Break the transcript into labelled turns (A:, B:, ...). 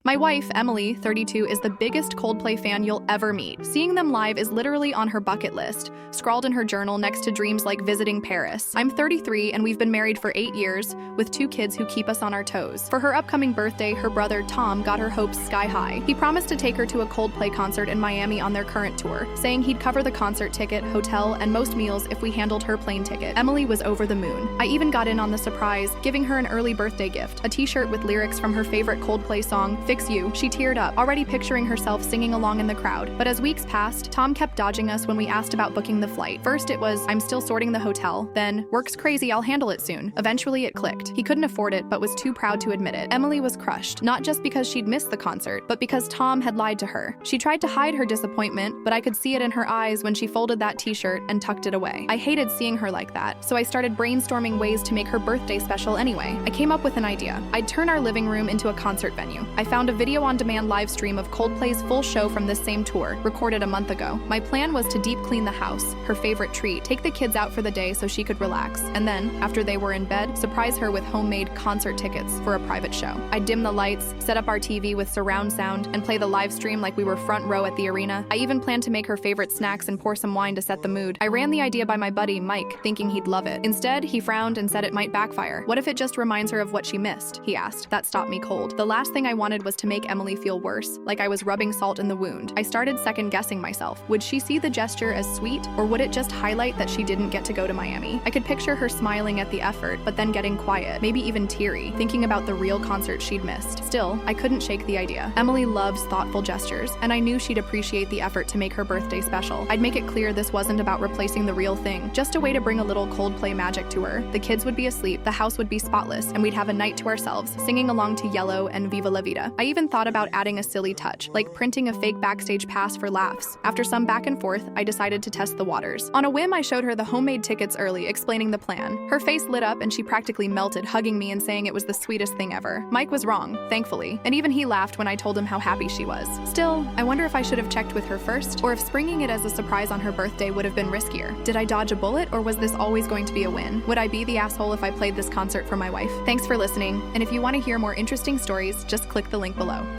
A: My wife, Emily, 32, is the biggest Coldplay fan you'll ever meet. Seeing them live is literally on her bucket list, scrawled in her journal next to dreams like visiting Paris. I'm 33 and we've been married for 8 years, with 2 kids who keep us on our toes. For her upcoming birthday, her brother, Tom, got her hopes sky high. He promised to take her to a Coldplay concert in Miami on their current tour, saying he'd cover the concert ticket, hotel, and most meals if we handled her plane ticket. Emily was over the moon. I even got in on the surprise, giving her an early birthday gift, a t-shirt with lyrics from her favorite Coldplay song, Fix You. She teared up, already picturing herself singing along in the crowd. But as weeks passed, Tom kept dodging us when we asked about booking the flight. First it was, I'm still sorting the hotel, then, work's crazy, I'll handle it soon. Eventually it clicked. He couldn't afford it, but was too proud to admit it. Emily was crushed, not just because she'd missed the concert, but because Tom had lied to her. She tried to hide her disappointment, but I could see it in her eyes when she folded that t-shirt and tucked it away. I hated seeing her like that, so I started brainstorming ways to make her birthday special anyway. I came up with an idea. I'd turn our living room into a concert venue. I found a video-on-demand live stream of Coldplay's full show from this same tour, recorded a month ago. My plan was to deep clean the house, her favorite treat, take the kids out for the day so she could relax, and then, after they were in bed, surprise her with homemade concert tickets for a private show. I'd dim the lights, set up our TV with surround sound, and play the live stream like we were front row at the arena. I even planned to make her favorite snacks and pour some wine to set the mood. I ran the idea by my buddy, Mike, thinking he'd love it. Instead, he frowned and said it might backfire. What if it just reminds her of what she missed? He asked. That stopped me cold. The last thing I wanted was to make Emily feel worse, like I was rubbing salt in the wound. I started second-guessing myself. Would she see the gesture as sweet, or would it just highlight that she didn't get to go to Miami? I could picture her smiling at the effort, but then getting quiet, maybe even teary, thinking about the real concert she'd missed. Still, I couldn't shake the idea. Emily loves thoughtful gestures, and I knew she'd appreciate the effort to make her birthday special. I'd make it clear this wasn't about replacing the real thing, just a way to bring a little Coldplay magic to her. The kids would be asleep, the house would be spotless, and we'd have a night to ourselves, singing along to Yellow and Viva La Vida. I even thought about adding a silly touch, like printing a fake backstage pass for laughs. After some back and forth, I decided to test the waters. On a whim, I showed her the homemade tickets early, explaining the plan. Her face lit up and she practically melted, hugging me and saying it was the sweetest thing ever. Mike was wrong, thankfully, and even he laughed when I told him how happy she was. Still, I wonder if I should have checked with her first, or if springing it as a surprise on her birthday would have been riskier. Did I dodge a bullet, or was this always going to be a win? Would I be the asshole if I played this concert for my wife? Thanks for listening, and if you want to hear more interesting stories, just click the link below.